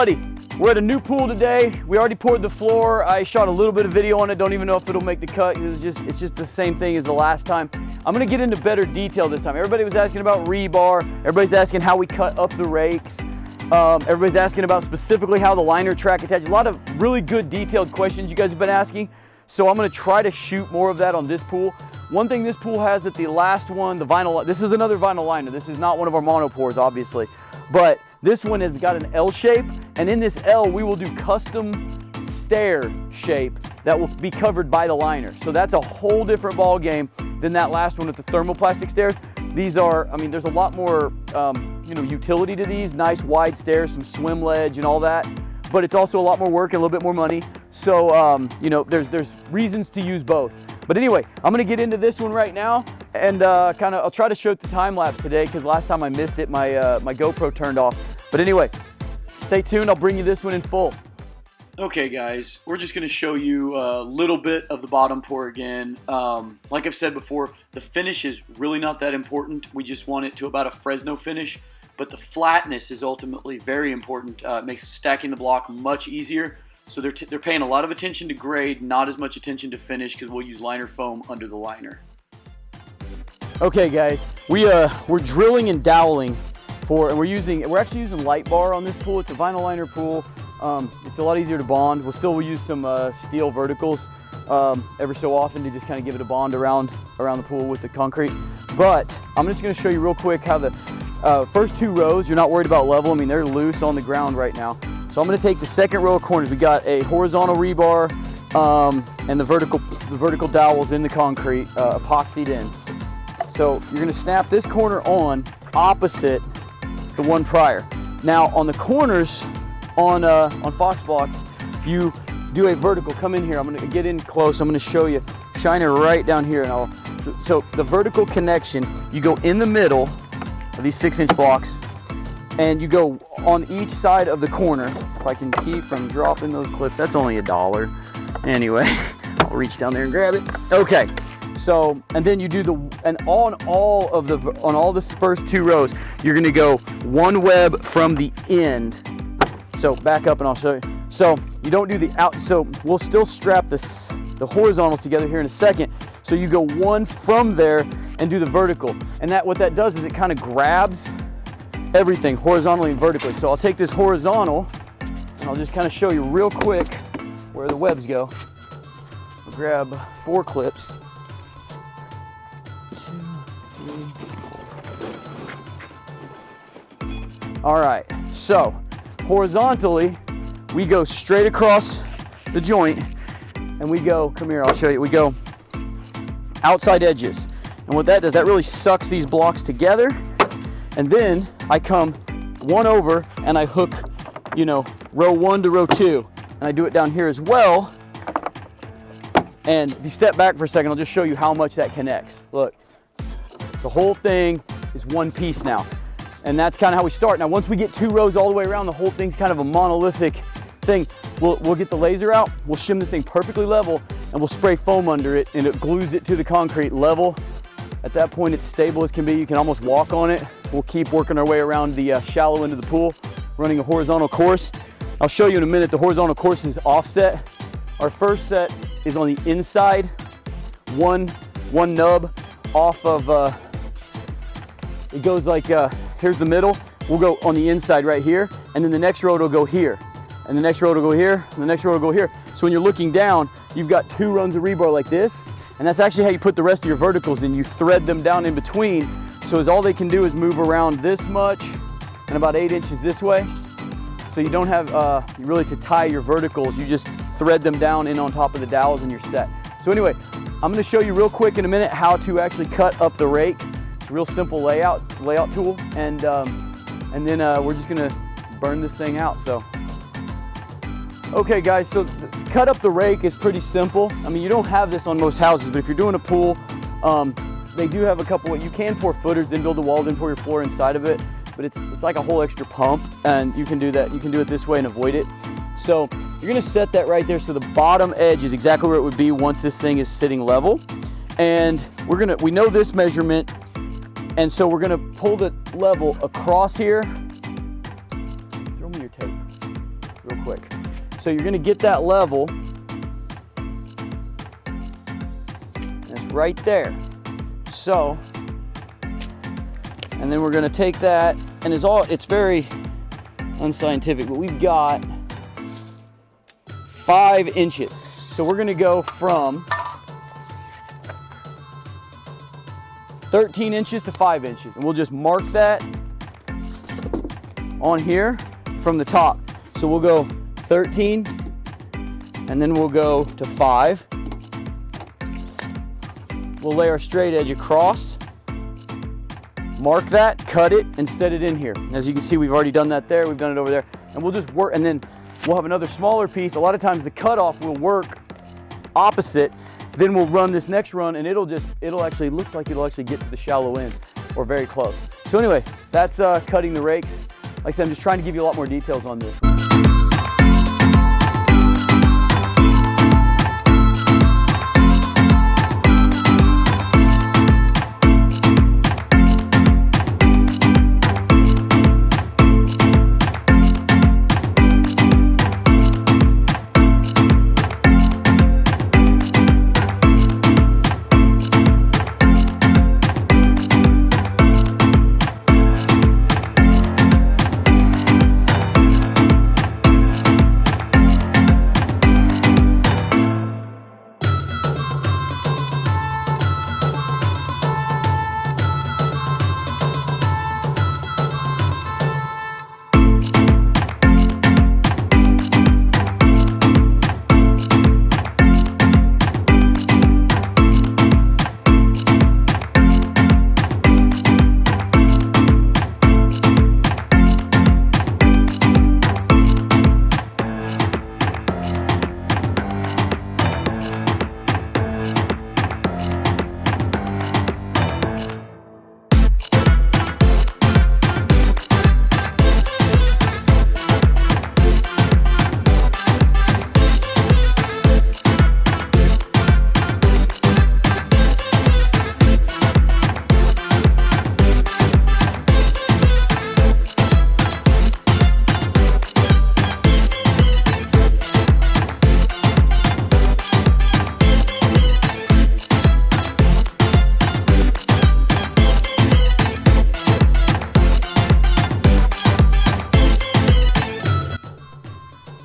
everybody, we're at a new pool today. We already poured the floor. I shot a little bit of video on it. Don't even know if it'll make the cut. It's just the same thing as the last time. I'm gonna get into better detail this time. Everybody was asking about rebar. Everybody's asking how we cut up the rakes. Everybody's asking about specifically how the liner track attaches. A lot of really good detailed questions you guys have been asking. So I'm gonna try to shoot more of that on this pool. One thing this pool has that the last one, the vinyl, this is another vinyl liner. This is not one of our monopours, obviously. But this one has got an L shape, and in this L, we will do custom stair shape that will be covered by the liner. So that's a whole different ball game than that last one with the thermoplastic stairs. These are, I mean, there's a lot more, utility to these. Nice wide stairs, some swim ledge and all that. But it's also a lot more work and a little bit more money. So, there's reasons to use both. But anyway, I'm gonna get into this one right now, and I'll try to show the time lapse today because last time I missed it, my GoPro turned off. But anyway, stay tuned. I'll bring you this one in full. Okay, guys, we're just gonna show you a little bit of the bottom pour again. Like I've said before, the finish is really not that important. We just want it to about a Fresno finish, but the flatness is ultimately very important. It makes stacking the block much easier. So they're paying a lot of attention to grade, not as much attention to finish, because we'll use liner foam under the liner. Okay, guys, we're drilling and doweling and we're actually using LiteBar on this pool. It's a vinyl liner pool. It's a lot easier to bond. We'll use some steel verticals every so often to just kind of give it a bond around the pool with the concrete. But I'm just going to show you real quick how the first two rows, you're not worried about level. I mean, they're loose on the ground right now. So I'm going to take the second row of corners. We got a horizontal rebar and the vertical dowels in the concrete, epoxied in. So you're going to snap this corner on opposite the one prior. Now on the corners on Fox blocks, you do a vertical. Come in here. I'm going to get in close. I'm going to show you. Shine it right down here. So the vertical connection, you go in the middle of these 6-inch blocks, and you go on each side of the corner. If I can keep from dropping those clips, that's only $1. Anyway, I'll reach down there and grab it. Okay, so, and then you do on all the first two rows, you're gonna go one web from the end. So back up and I'll show you. So you don't do the out, so we'll still strap the horizontals together here in a second. So you go one from there and do the vertical. And what that does is it kind of grabs everything horizontally and vertically. So I'll take this horizontal and I'll just kind of show you real quick where the webs go. I'll grab 4 clips. 2, 3. All right, so horizontally, we go straight across the joint and we go, come here, I'll show you, we go outside edges. And what that does, that really sucks these blocks together. And then I come one over and I hook, row 1 to row 2. And I do it down here as well. And if you step back for a second, I'll just show you how much that connects. Look, the whole thing is one piece now. And that's kind of how we start. Now, once we get 2 rows all the way around, the whole thing's kind of a monolithic thing. We'll get the laser out, we'll shim this thing perfectly level, and we'll spray foam under it, and it glues it to the concrete level. At that point, it's stable as can be. You can almost walk on it. We'll keep working our way around the shallow end of the pool, running a horizontal course. I'll show you in a minute. The horizontal course is offset. Our first set is on the inside, one nub off of, it goes like, here's the middle. We'll go on the inside right here, and then the next row will go here, and the next row will go here, and the next row will go here. So when you're looking down, you've got 2 runs of rebar like this, and that's actually how you put the rest of your verticals in. You thread them down in between, so as all they can do is move around this much and about 8 inches this way. So you don't have really to tie your verticals, you just thread them down in on top of the dowels and you're set. So anyway, I'm gonna show you real quick in a minute how to actually cut up the rake. It's a real simple layout tool, and then we're just gonna burn this thing out. So, okay guys, so to cut up the rake is pretty simple. I mean, you don't have this on most houses, but if you're doing a pool, they do have a couple. You can pour footers, then build a wall, then pour your floor inside of it. But it's like a whole extra pump, and you can do that. You can do it this way and avoid it. So you're gonna set that right there so the bottom edge is exactly where it would be once this thing is sitting level. And we know this measurement, and so we're gonna pull the level across here. Throw me your tape. real quick. So you're gonna get that level. And it's right there. So, and then we're gonna take that, and it's very unscientific, but we've got 5 inches. So we're gonna go from 13 inches to 5 inches. And we'll just mark that on here from the top. So we'll go 13, and then we'll go to 5. We'll lay our straight edge across, mark that, cut it, and set it in here. As you can see, we've already done that there, we've done it over there. And we'll just work, and then we'll have another smaller piece. A lot of times the cutoff will work opposite. Then we'll run this next run, and it'll actually, looks like it'll actually get to the shallow end, or very close. So anyway, that's cutting the rakes. Like I said, I'm just trying to give you a lot more details on this.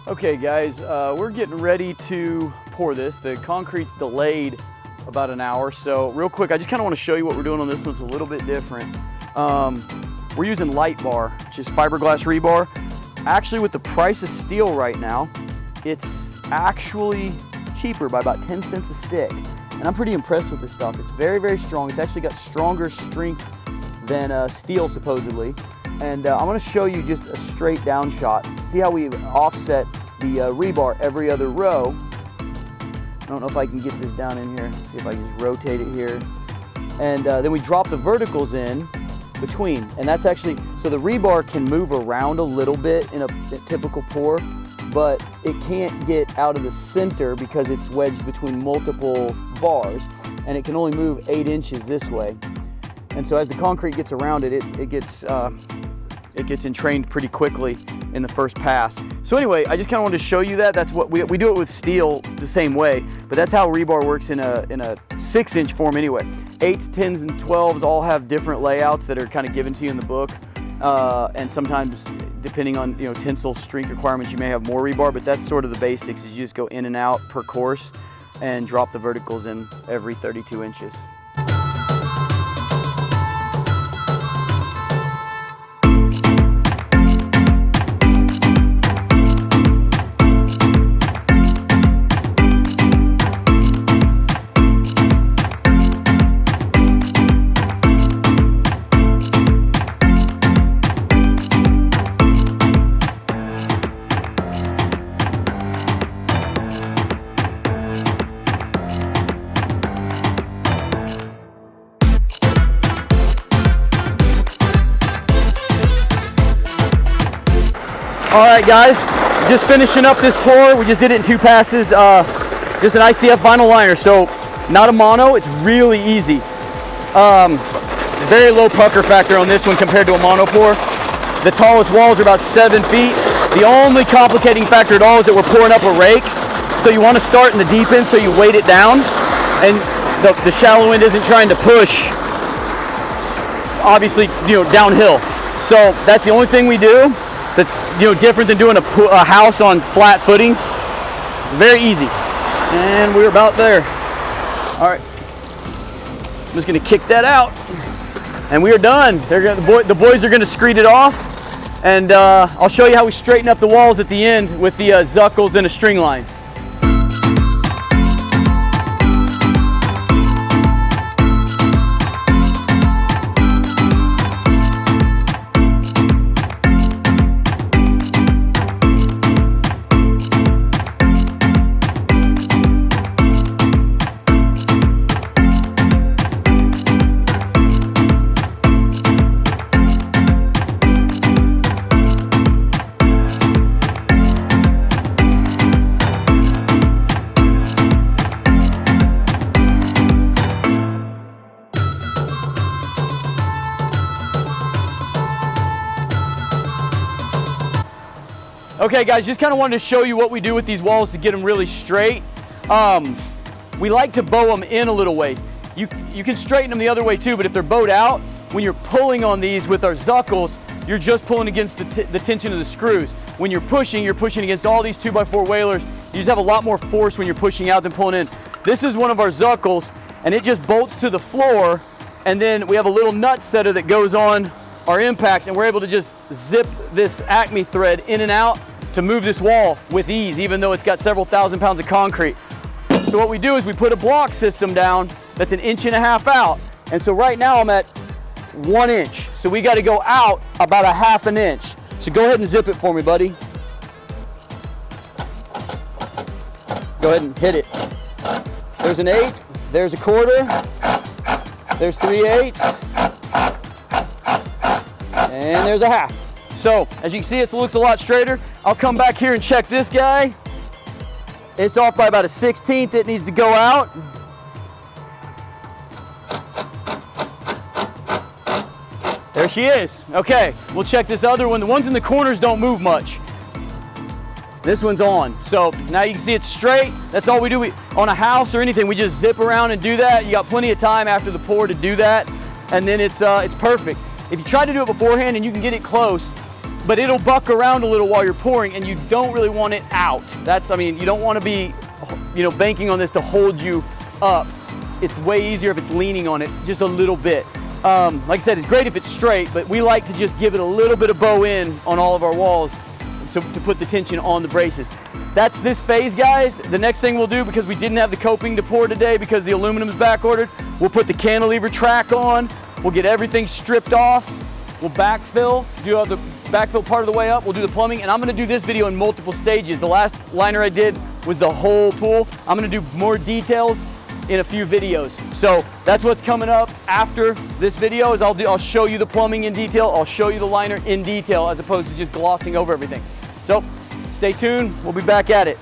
Okay guys, we're getting ready to pour this. The concrete's delayed about an hour, so real quick, I just kind of want to show you what we're doing on this one. It's a little bit different. We're using lite bar, which is fiberglass rebar. Actually, with the price of steel right now, it's actually cheaper by about 10 cents a stick. And I'm pretty impressed with this stuff. It's very, very strong. It's actually got stronger strength than steel, supposedly. And I'm gonna show you just a straight down shot. See how we offset the rebar every other row. I don't know if I can get this down in here. Let's see if I can just rotate it here. And then we drop the verticals in between. And that's actually, so the rebar can move around a little bit in a typical pour, but it can't get out of the center because it's wedged between multiple bars, and it can only move 8 inches this way. And so as the concrete gets around it, it gets entrained pretty quickly in the first pass. So anyway, I just kind of wanted to show you that. That's what we do it with steel the same way, but that's how rebar works in a 6-inch form anyway. 8s, 10s, and 12s all have different layouts that are kind of given to you in the book. And sometimes, depending on tensile strength requirements, you may have more rebar, but that's sort of the basics. Is you just go in and out per course and drop the verticals in every 32 inches. All right, guys, just finishing up this pour. We just did it in 2 passes. Just an ICF Vinyl Liner, so not a mono. It's really easy. Very low pucker factor on this one compared to a mono pour. The tallest walls are about 7 feet. The only complicating factor at all is that we're pouring up a rake. So you want to start in the deep end so you weight it down, and the shallow end isn't trying to push, obviously, downhill. So that's the only thing we do. That's different than doing a house on flat footings. Very easy. And we're about there. All right. I'm just going to kick that out. And we are done. The boys are going to screed it off. And I'll show you how we straighten up the walls at the end with the zuckles and a string line. Okay guys, just kind of wanted to show you what we do with these walls to get them really straight. We like to bow them in a little ways. You can straighten them the other way too, but if they're bowed out, when you're pulling on these with our zuckles, you're just pulling against the tension of the screws. When you're pushing against all these 2x4 whalers. You just have a lot more force when you're pushing out than pulling in. This is one of our zuckles, and it just bolts to the floor, and then we have a little nut setter that goes on our impacts, and we're able to just zip this Acme thread in and out to move this wall with ease, even though it's got several thousand pounds of concrete. So what we do is we put a block system down that's 1.5 inches out. And so right now I'm at 1 inch. So we got to go out about 1/2 inch. So go ahead and zip it for me, buddy. Go ahead and hit it. There's an 1/8, there's a 1/4, there's 3/8, and there's a 1/2. So, as you can see, it looks a lot straighter. I'll come back here and check this guy. It's off by about 1/16. It needs to go out. There she is. Okay, we'll check this other one. The ones in the corners don't move much. This one's on. So now you can see it's straight. That's all we do. On a house or anything, we just zip around and do that. You got plenty of time after the pour to do that, and then it's perfect. If you try to do it beforehand and you can get it close, but it'll buck around a little while you're pouring, and you don't really want it out. You don't want to be, banking on this to hold you up. It's way easier if it's leaning on it just a little bit. Like I said, it's great if it's straight, but we like to just give it a little bit of bow in on all of our walls to put the tension on the braces. That's this phase, guys. The next thing we'll do, because we didn't have the coping to pour today because the aluminum is back ordered, we'll put the cantilever track on. We'll get everything stripped off. We'll backfill, do the backfill part of the way up. We'll do the plumbing, and I'm gonna do this video in multiple stages. The last liner I did was the whole pool. I'm gonna do more details in a few videos. So that's what's coming up after this video. Is I'll show you the plumbing in detail. I'll show you the liner in detail as opposed to just glossing over everything. So stay tuned. We'll be back at it.